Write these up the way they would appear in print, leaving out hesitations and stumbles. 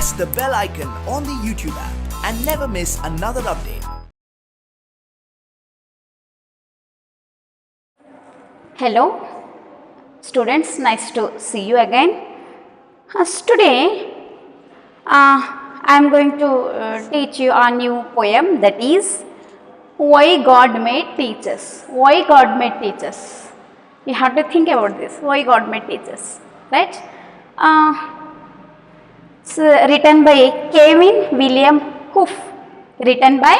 press the bell icon on the YouTube app and never miss another update. Hello students, nice to see you again. Today I am going to teach you a new poem, that is Why God Made Teachers. Why God made teachers? You have to think about this. Why God made teachers, right? It's written by Kevin William Hoof. Written by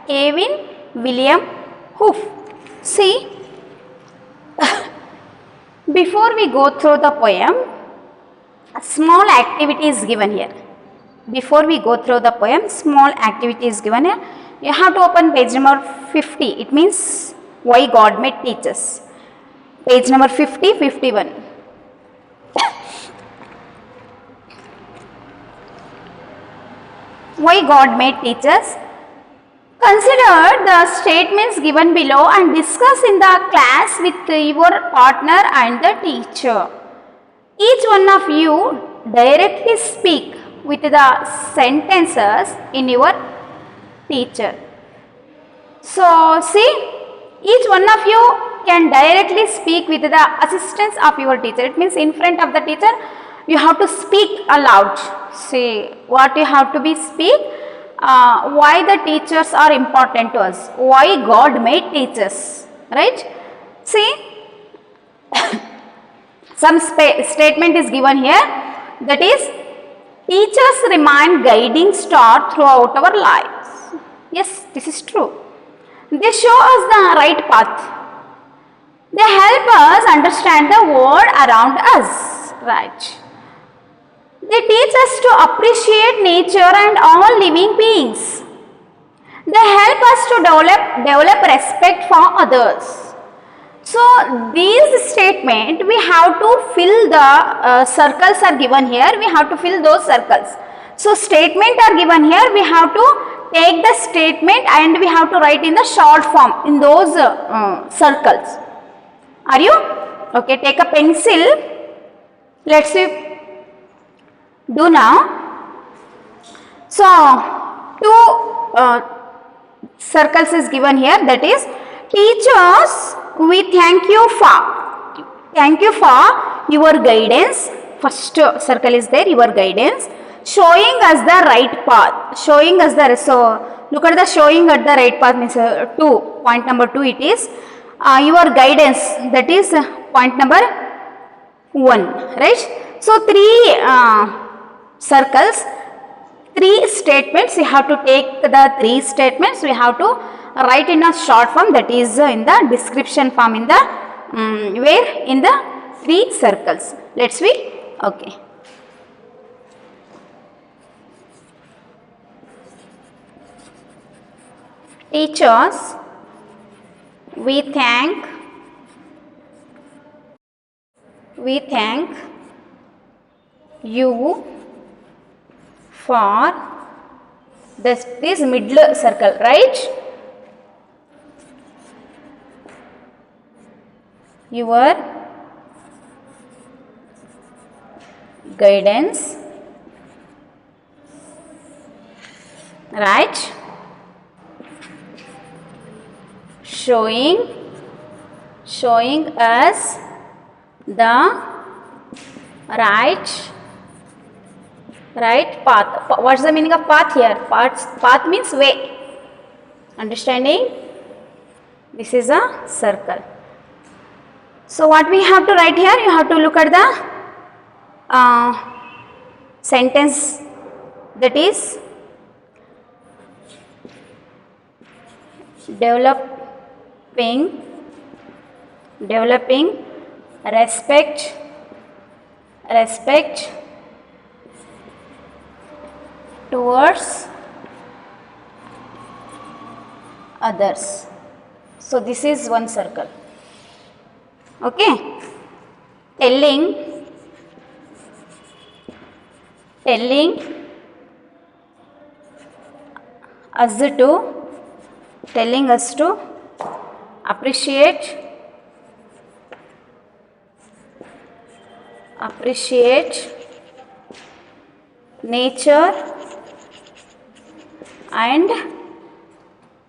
Kevin William Hoof. See, before we go through the poem, a small activity is given here. Before we go through the poem, small activity is given here. You have to open page number 50. It means Why God Made Teachers. Page number 50, 51. Why God Made Teachers. Consider the statements given below and discuss in the class with your partner and the teacher. Each one of you directly speak with the sentences in your teacher. So, see, each one of you can directly speak with the assistance of your teacher. It means in front of the teacher, you have to speak aloud. See, what you have to be speak. Why the teachers are important to us, why God made teachers, right? See, some statement is given here, that is, teachers remain guiding star throughout our lives. Yes, this is true. They show us the right path. They help us understand the world around us, right? They teach us to appreciate nature and all living beings. They help us to develop respect for others. So, these statements we have to fill the circles are given here. We have to fill those circles. So, statement are given here. We have to take the statement and we have to write in the short form in those circles. Are you? Okay, take a pencil. Let's see. Do now. So, two circles is given here, that is, teachers, we thank you for your guidance. First circle is there, your guidance, showing us the right path, showing us the, so look at the showing at the right path means 2, point number 2 it is, your guidance, that is point number 1, right? So, 3 circles, 3 statements, we have to take the 3 statements, we have to write in a short form, that is in the description form, in the where in the 3 circles. Let's see. Okay. Teachers, we thank you for this middle circle, right? Your guidance, right? Showing us the right path. What's the meaning of path here? Path means way. Understanding? This is a circle. So, what we have to write here? You have to look at the sentence, that is, developing respect towards others. So, this is one circle. Okay. Telling telling us to appreciate nature and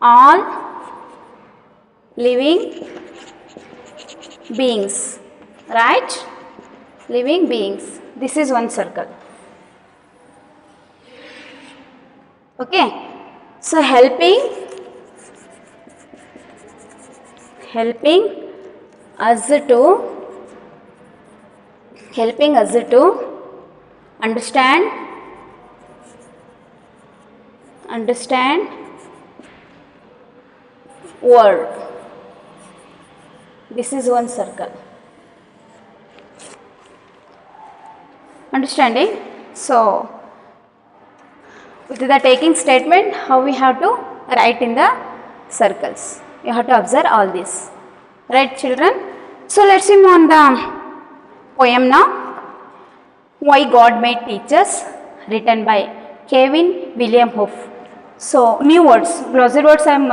all living beings, right? Living beings. This is one circle. Okay. So helping us to understand world. This is one circle. Understanding? So with the taking statement, how we have to write in the circles. You have to observe all this. Right, children? So let's see on the poem now. Why God Made Teachers, written by Kevin William Hoof. So new words, glossary words I am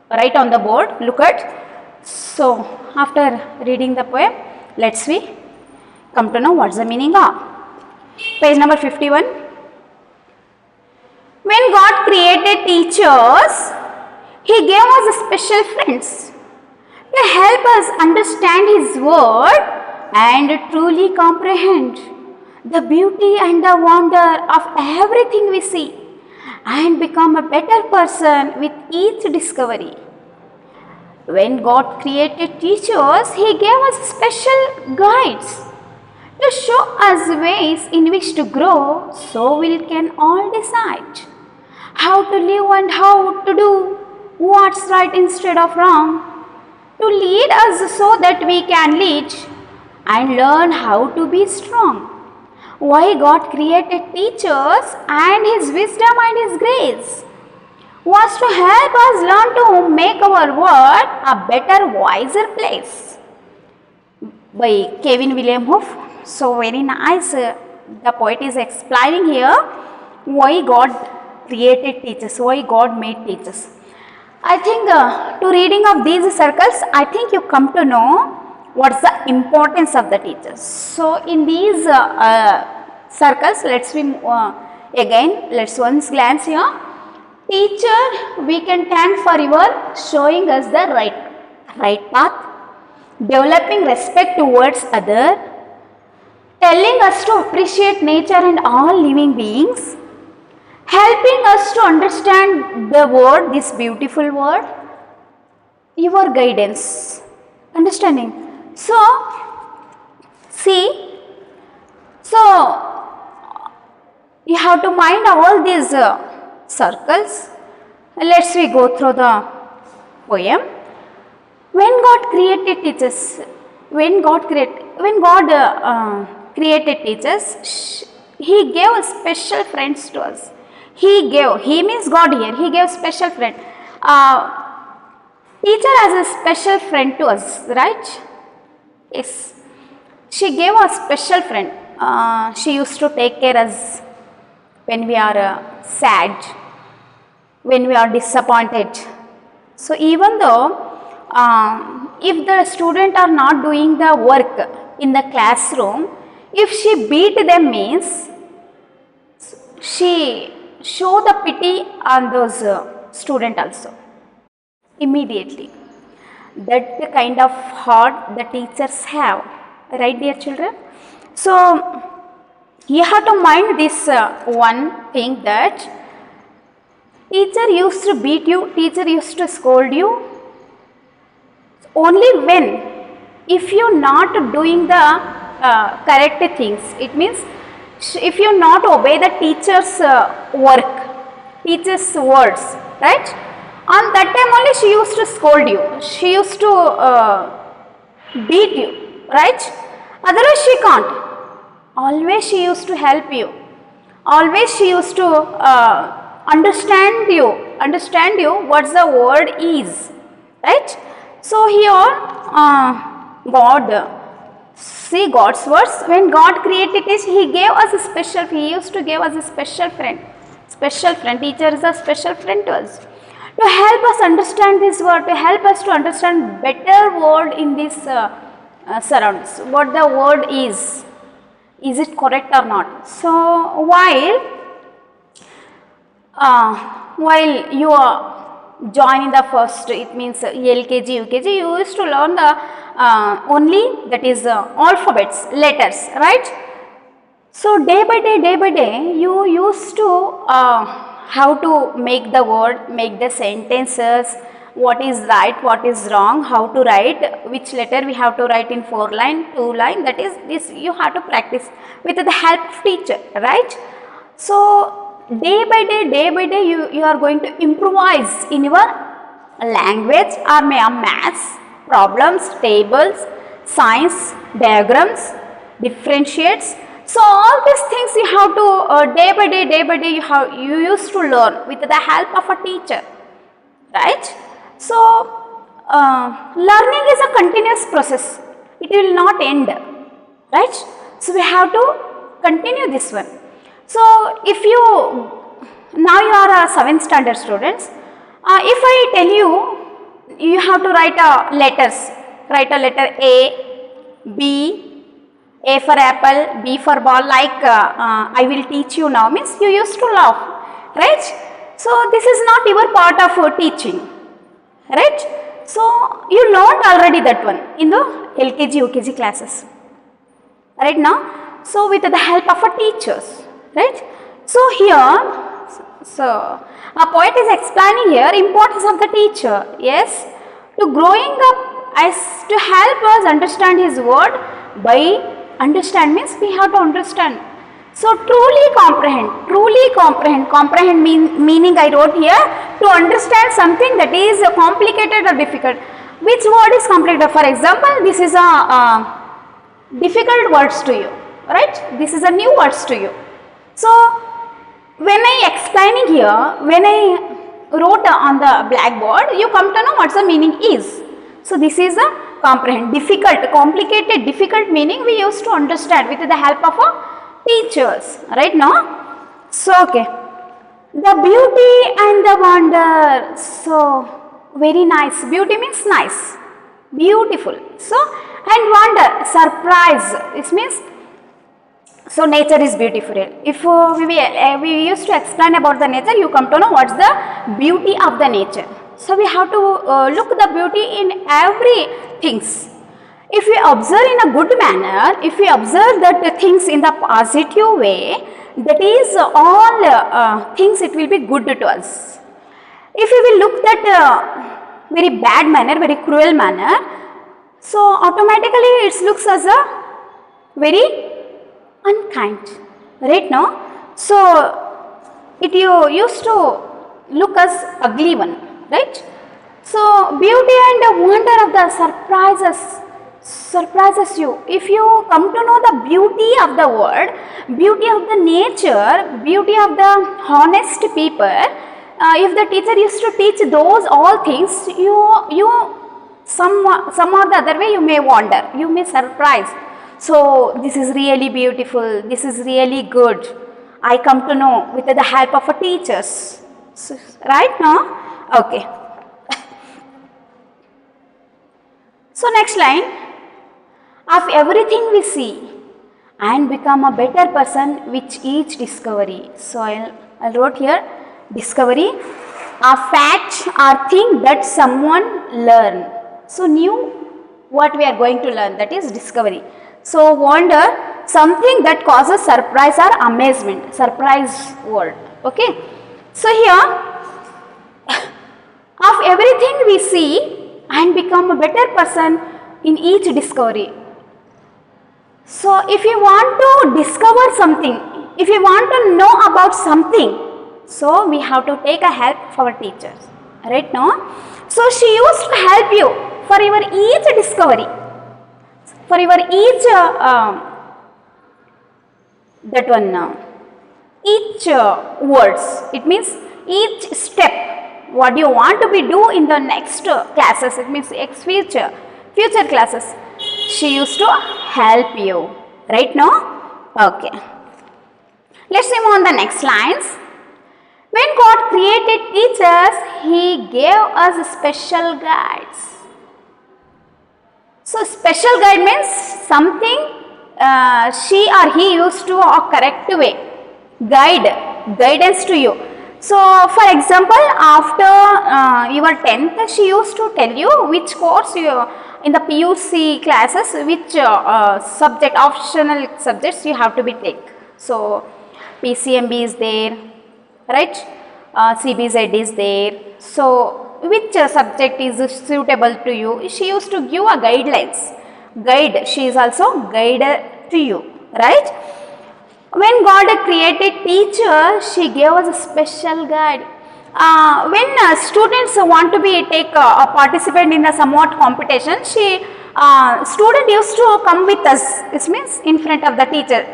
write on the board. Look at. So after reading the poem, let's we come to know what's the meaning of. Page number 51. When God created teachers, He gave us special friends to help us understand His word and truly comprehend the beauty and the wonder of everything we see and become a better person with each discovery. When God created teachers, He gave us special guides to show us ways in which to grow, so we can all decide how to live and how to do what's right instead of wrong, to lead us so that we can lead and learn how to be strong. Why God created teachers and His wisdom and His grace was to help us learn to make our world a better, wiser place. By Kevin William Hoof. So very nice. The poet is explaining here why God created teachers, why God made teachers. I think to reading of these circles, I think you come to know what's the importance of the teachers. So in these circles, let's once glance here. Teacher, we can thank for your showing us the right path, developing respect towards other, telling us to appreciate nature and all living beings, helping us to understand the word, this beautiful word, your guidance, understanding. So, see, so you have to mind all these circles. Let's we go through the poem. When God created teachers, created teachers, He gave special friends to us. He means God here. He gave special friend. Teacher as a special friend to us, right? Yes. She gave a special friend. She used to take care of us when we are sad, when we are disappointed. So even though if the student are not doing the work in the classroom, if she beat them means she show the pity on those student also immediately. That the kind of heart the teachers have, right dear children? So you have to mind this one thing, that teacher used to beat you, teacher used to scold you only when if you not doing the correct things. It means if you not obey the teacher's work, teacher's words, right? On that time only she used to scold you, she used to beat you, right? Otherwise she can't. Always she used to help you, always she used to understand you what the word is, right? So here God, see God's words. When God created this, He gave us a special, He used to give us a special friend. Teacher is a special friend to us, to help us understand this word, to help us to understand better word in this surroundings, what the word is, Is it correct or not? So while you are joining the first, it means LKG, UKG, you used to learn the only that is alphabets, letters, right? So day by day, you used to how to make the word, make the sentences, what is right, what is wrong, how to write, which letter we have to write in 4 line, 2 line, that is this you have to practice with the help of teacher, right? So day by day you are going to improvise in your language or maths, problems, tables, science, diagrams, differentiates. So all these things you have to day by day you used to learn with the help of a teacher, right? So learning is a continuous process. It will not end, right? So we have to continue this one. So if you now you are a 7th standard students, if I tell you, you have to write letters, write a letter A, B, A for apple, B for ball, like I will teach you now, means you used to laugh, right? So this is not your part of teaching, right? So you learned already that one in the LKG, UKG classes, right now. So with the help of a teachers, right? So here, so a poet is explaining here importance of the teacher. Yes, to growing up as to help us understand his word. By understand means we have to understand. So truly comprehend meaning I wrote here, to understand something that is complicated or difficult. Which word is complicated? For example, this is a difficult words to you, right? This is a new words to you. So when I explaining here, when I wrote on the blackboard, you come to know what the meaning is. So this is a comprehend. Difficult, complicated, difficult meaning we used to understand with the help of teachers, right now. So okay, the beauty and the wonder. So very nice. Beauty means nice, beautiful. So and wonder, surprise. This means so nature is beautiful. If we used to explain about the nature, you come to know what's the beauty of the nature. So we have to look the beauty in every things. If we observe in a good manner, if we observe that things in the positive way, that is all things it will be good to us. If we will look that very bad manner, very cruel manner, so automatically it looks as a very unkind, right now. So it you used to look as ugly one, right? So beauty and wonder of the surprises you. If you come to know the beauty of the world, beauty of the nature, beauty of the honest people, if the teacher used to teach those all things, you some or the other way you may wonder, you may surprise. So this is really beautiful, this is really good. I come to know with the help of a teachers. So, right now, okay. So next line, of everything we see and become a better person with each discovery. So I wrote here discovery, a fact or thing that someone learn. So new what we are going to learn, that is discovery. So wonder, something that causes surprise or amazement, surprise word, okay. So here, of everything we see and become a better person in each discovery. So if you want to discover something, if you want to know about something, so we have to take a help from our teachers, right now. So she used to help you for your each discovery, for your each that one each words. It means each step what you want to be do in the next classes. It means future classes. She used to help you, right now. Okay. Let's move on the next lines. When God created teachers, He gave us special guides. So special guide means something she or he used to a correct way guidance to you. So for example, after your 10th, she used to tell you which course you in the PUC classes, which subject, optional subjects you have to be take. So PCMB is there, right? CBZ is there. So which subject is suitable to you? She used to give a guide. She is also guided to you, right? When God created teacher, she gave us a special guide. When students want to be participate in a somewhat competition, student used to come with us. This means in front of the teacher.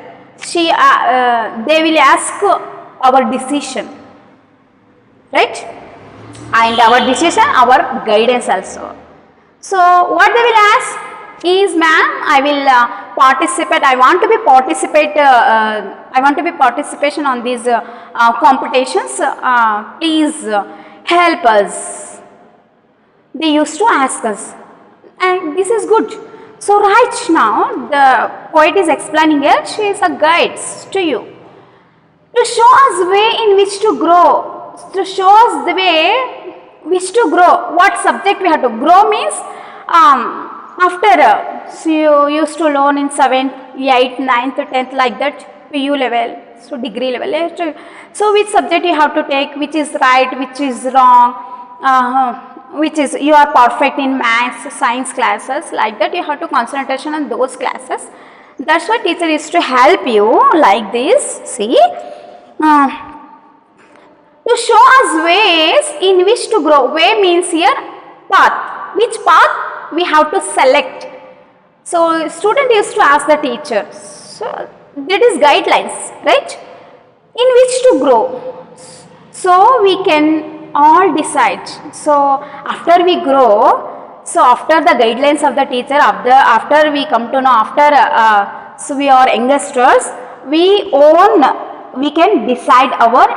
They will ask our decision, right? And our decision, our guidance also. So what they will ask is, ma'am, I will participate. I want to be participation on these competitions. Please help us. They used to ask us, and this is good. So right now, the poet is explaining here. She is a guide to you to show us way in which to grow. To show us the way which to grow. What subject we have to grow means. After so you used to learn in 7th, 8th, 9th, 10th like that, PU level, so degree level. So which subject you have to take, which is right, which is wrong, which is you are perfect in maths, science classes, like that you have to concentration on those classes. That's why teacher is to help you like this, see. To show us ways in which to grow. Way means here path. Which path we have to select. So student used to ask the teacher. So that is guidelines, right? In which to grow. So we can all decide. So after we grow, so after the guidelines of the teacher, after we come to know, so we are youngsters, we can decide our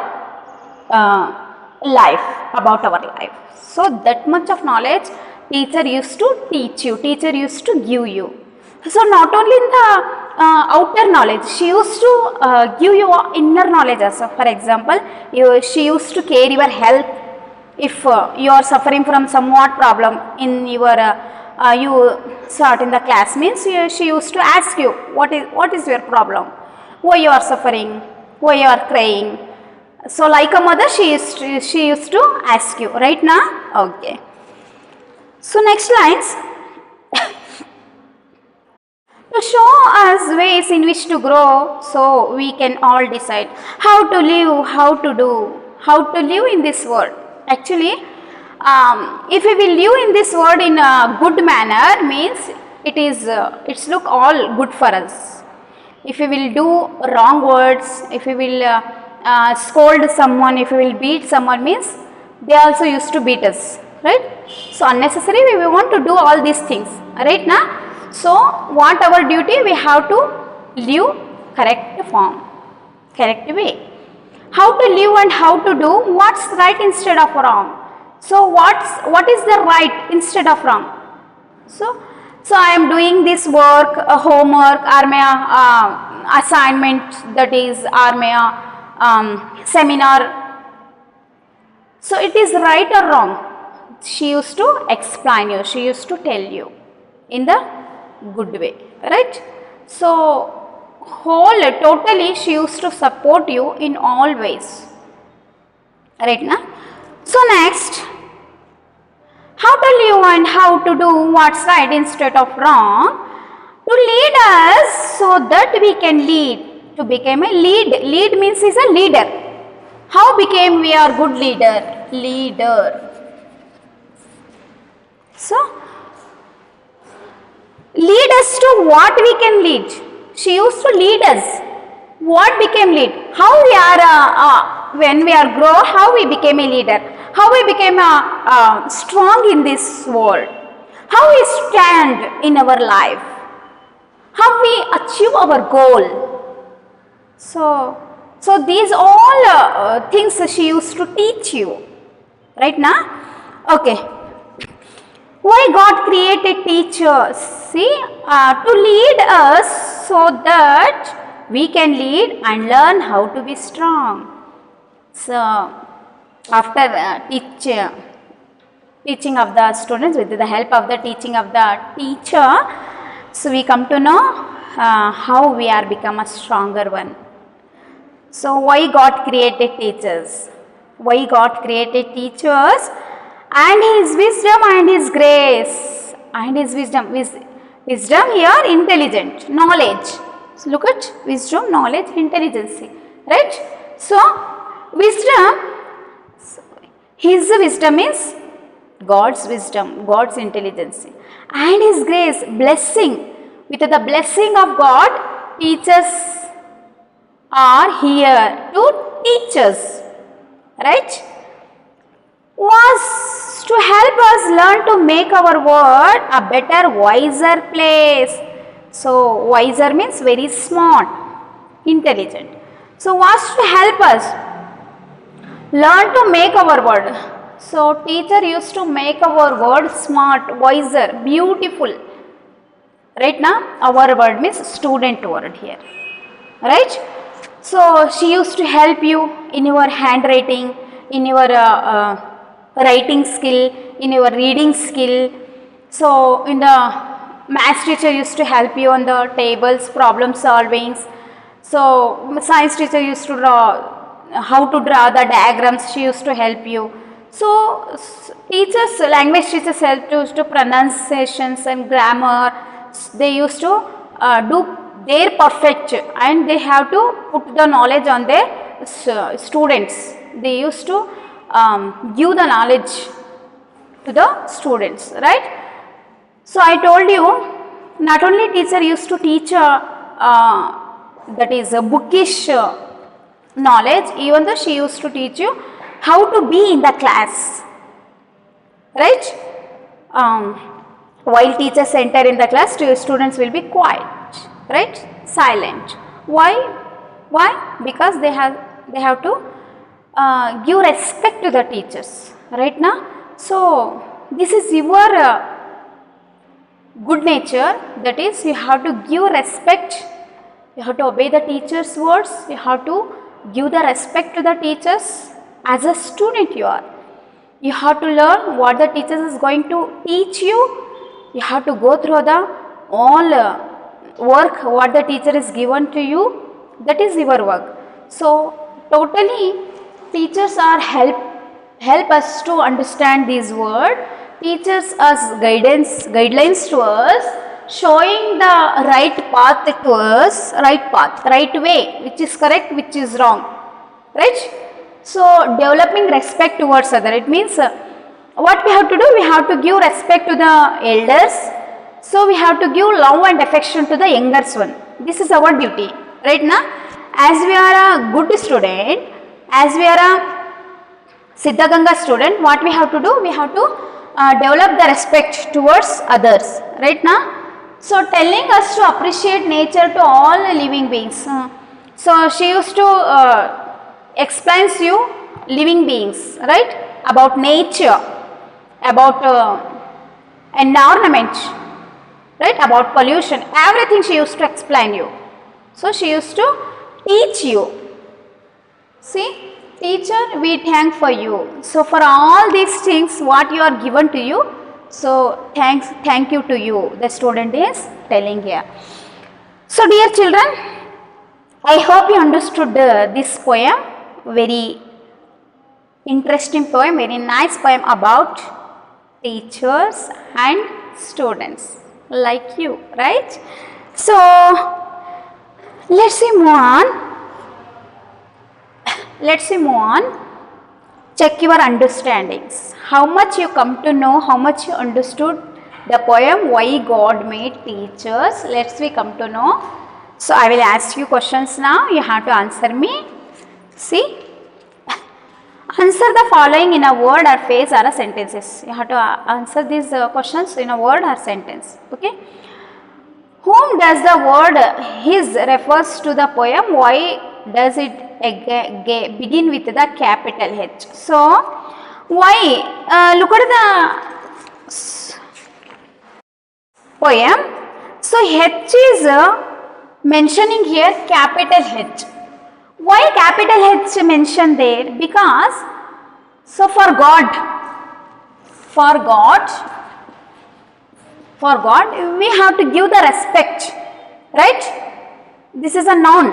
life, about our life. So that much of knowledge teacher used to teach you, teacher used to give you. So not only in the outer knowledge, she used to give you inner knowledge also. For example, she used to care your health. If you are suffering from somewhat problem in your, you start in the class means, she used to ask you, what is your problem? Why you are suffering? Why you are crying? So like a mother, she used to ask you, right now? Okay. So next lines. To show us ways in which to grow, so we can all decide how to live, how to live in this world. Actually, if we will live in this world in a good manner, means it's look all good for us. If we will do wrong words, if we will scold someone, if we will beat someone, means they also used to beat us, right? So unnecessary we want to do all these things, right now. So what our duty, we have to live correct form, correct way. How to live and how to do what's right instead of wrong. So what is the right instead of wrong. So I am doing this work, homework, or my assignment, that is, or my seminar. So it is right or wrong. She used to explain you, she used to tell you in the good way, right? So totally she used to support you in all ways, right now. So next, how to live and how to do what's right instead of wrong, to lead us so that we can lead, to become a lead means is a leader. How became we are good leader. So lead us to what we can lead. She used to lead us. What became lead? How we are, when we are grow, how we became a leader. How we became strong in this world. How we stand in our life. How we achieve our goal. So these all things she used to teach you. Right now? Okay. Why God created teachers? See, to lead us so that we can lead and learn how to be strong. So, after teaching of the students, with the help of the teaching of the teacher, so we come to know how we are become a stronger one. So why God created teachers? Why God created teachers? And His wisdom and His grace. And His wisdom. Wisdom here, intelligent, knowledge. So look at wisdom, knowledge, intelligence. Right? So, wisdom, His wisdom is God's wisdom, God's intelligence. And His grace, blessing. With the blessing of God, teachers are here to teach us, right? Was to help us learn to make our world a better, wiser place. So, wiser means very smart, intelligent. So, was to help us learn to make our world. So, teacher used to make our world smart, wiser, beautiful. Right now, our word means student word here, right? So, she used to help you in your handwriting, in your writing skill, in your reading skill. So, in the maths teacher used to help you on the tables, problem solvings. So, science teacher used to draw, how to draw the diagrams, she used to help you. So, teachers, language teachers help you to pronunciations and grammar. They used to do their perfect, and they have to put the knowledge on their students. They used to give the knowledge to the students, right? So, I told you, not only teacher used to teach that is a bookish knowledge, even though she used to teach you how to be in the class, right? While teachers enter in the class, students will be quiet, right? Silent. Why? Why? Because they have to give respect to the teachers, right now. So, this is your good nature, that is, you have to give respect, you have to obey the teacher's words, you have to give the respect to the teachers. As a student you have to learn what the teacher is going to teach you. You have to go through the all work what the teacher is given to you, that is your work. So, totally teachers are help us to understand this word, teaches us guidelines to us, showing the right path to us, right way, which is correct, which is wrong, right? So, developing respect towards other, it means what we have to do, we have to give respect to the elders. So, we have to give love and affection to the younger one. This is our duty, right now. As we are a good student, as we are a Siddhaganga student, what we have to do, we have to develop the respect towards others, right now. So, telling us to appreciate nature to all living beings. So, she used to explains you living beings, right, about nature, about environment, right, about pollution, everything she used to explain you. So, she used to teach you. See, teacher, we thank for you. So, for all these things what you are given to you, so thank you to you, the student is telling here. So, dear children, I hope you understood this poem, very interesting poem, very nice poem about teachers and students like you, right? So, let's see move on. Check your understandings. How much you come to know, how much you understood the poem Why God Made Teachers. Let's we come to know. So, I will ask you questions now. You have to answer me. See, answer the following in a word or phrase or a sentences. You have to answer these questions in a word or sentence. Okay. Whom does the word his refers to the poem? Why does it begin with the capital H? So, why? Look at the poem. So H is mentioning here capital H. Why capital H mentioned there? Because so for God we have to give the respect, right? This is a noun,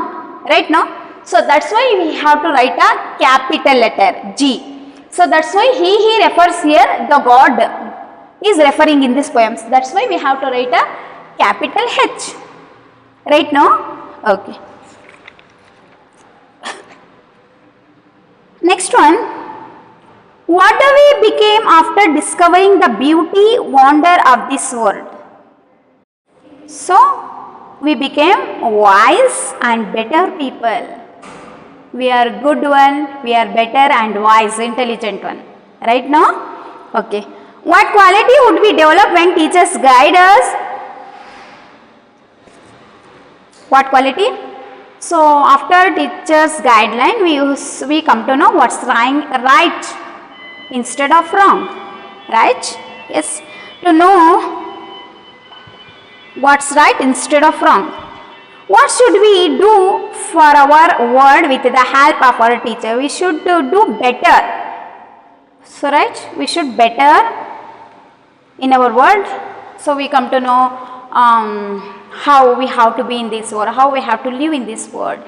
right? Now, so that's why we have to write a capital letter G. So that's why he refers here, the God is referring in this poem. So that's why we have to write a capital H, right? Now, okay. Next one, what do we became after discovering the beauty, wonder of this world? So, we became wise and better people. We are good one, we are better and wise, intelligent one. Right now? Okay. What quality would we develop when teachers guide us? What quality? So, after teacher's guideline, we come to know what's right instead of wrong. Right? Yes. To know what's right instead of wrong. What should we do for our world with the help of our teacher? We should do better. So, right, we should better in our world. So, we come to know how we have to be in this world, how we have to live in this world.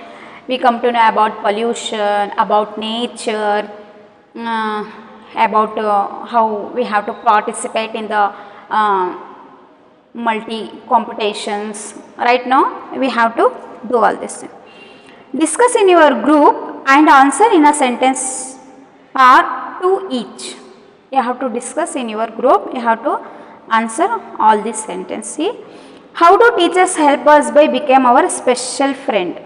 We come to know about pollution, about nature, about how we have to participate in the multi competitions. Right now we have to do all this. Discuss in your group and answer in a sentence or two each. You have to discuss in your group, you have to answer all these sentences. See, how do teachers help us by become our special friend?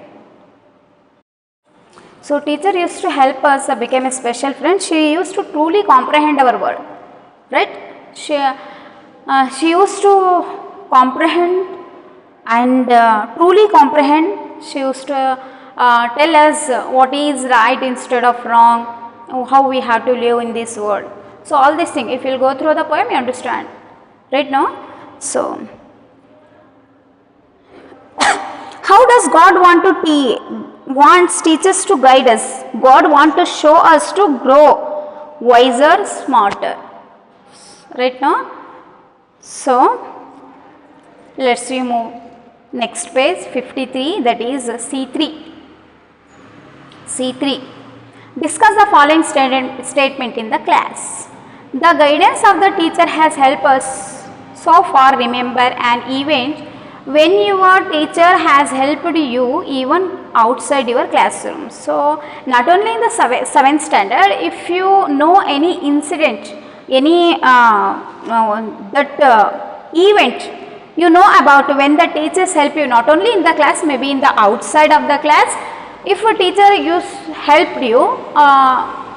So teacher used to help us become a special friend. She used to truly comprehend our world, right? She used to comprehend and truly comprehend. She used to tell us what is right instead of wrong, how we have to live in this world. So all these things, if you will go through the poem, you understand, right now. So, how does God wants teachers to guide us? God wants to show us to grow wiser, smarter, right now. So, let's move next page 53, that is C3. C3. Discuss the following statement in the class. The guidance of the teacher has helped us so far. Remember an event when your teacher has helped you even outside your classroom. So, not only in the 7th standard, if you know any incident, any event you know about when the teachers help you, not only in the class, maybe in the outside of the class. If a teacher helped you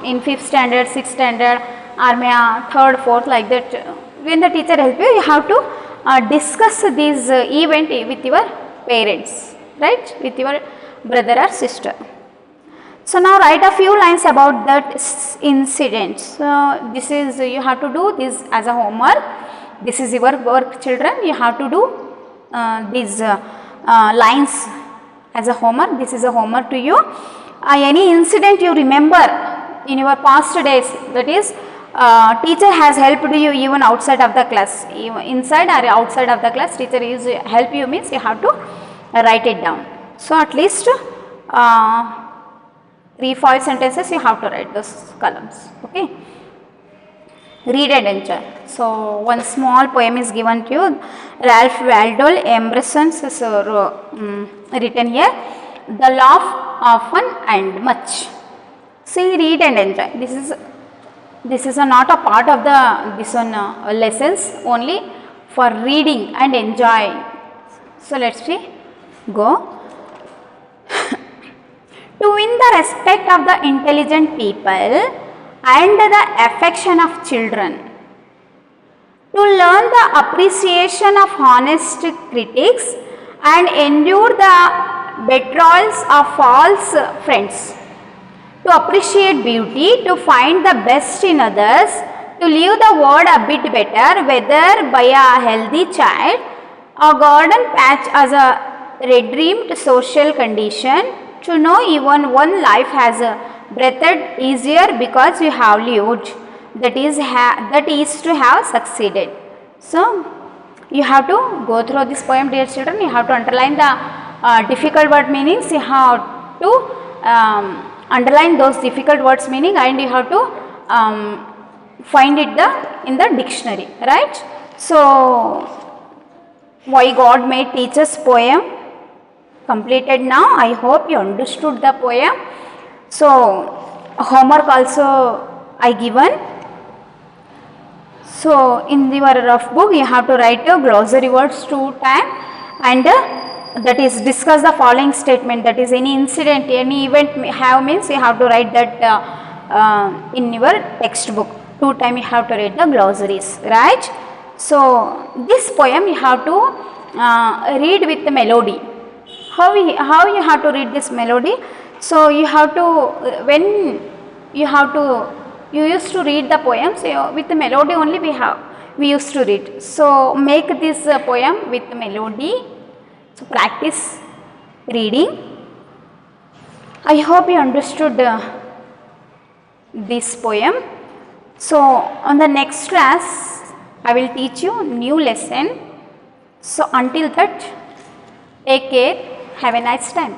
in 5th standard, 6th standard, or 3rd, 4th, like that, when the teacher help you, you have to discuss this event with your parents, right, with your brother or sister. So now write a few lines about that incident. So this is, you have to do this as a homework. This is your work, children. You have to do these lines as a homework. This is a homework to you. Any incident you remember in your past days, that is teacher has helped you even outside of the class, even inside or outside of the class, teacher is help you, means you have to write it down. So at least 3-5 sentences you have to write those columns. Okay. Read and enjoy. So one small poem is given to you. Ralph Waldo Emerson's is written here. The laugh often and much. See, read and enjoy. This is not a part of the lessons, only for reading and enjoying. So let's see. Go. To win the respect of the intelligent people and the affection of children, to learn the appreciation of honest critics and endure the betrayals of false friends, to appreciate beauty, to find the best in others, to leave the world a bit better, whether by a healthy child, A garden patch as a red-dreamed social condition. To know even one life has breathed easier because you have lived. That is to have succeeded. So, you have to go through this poem, dear children. You have to underline the difficult word meanings. You have to underline those difficult words meaning, and you have to find it in the dictionary, right? So, why God made teachers poem completed now. I hope you understood the poem. So, homework also I given. So, in your rough book you have to write glossary words 2 times, and that is discuss the following statement, that is any incident, any event have means you have to write that in your textbook. 2 times you have to read the glossaries, right? So, this poem you have to read with the melody. How you have to read this melody? So, you have to, when you used to read the poems, with the melody only we used to read. So, make this poem with melody. So, practice reading. I hope you understood this poem. So, on the next class, I will teach you new lesson. So, until that, take care. Have a nice time.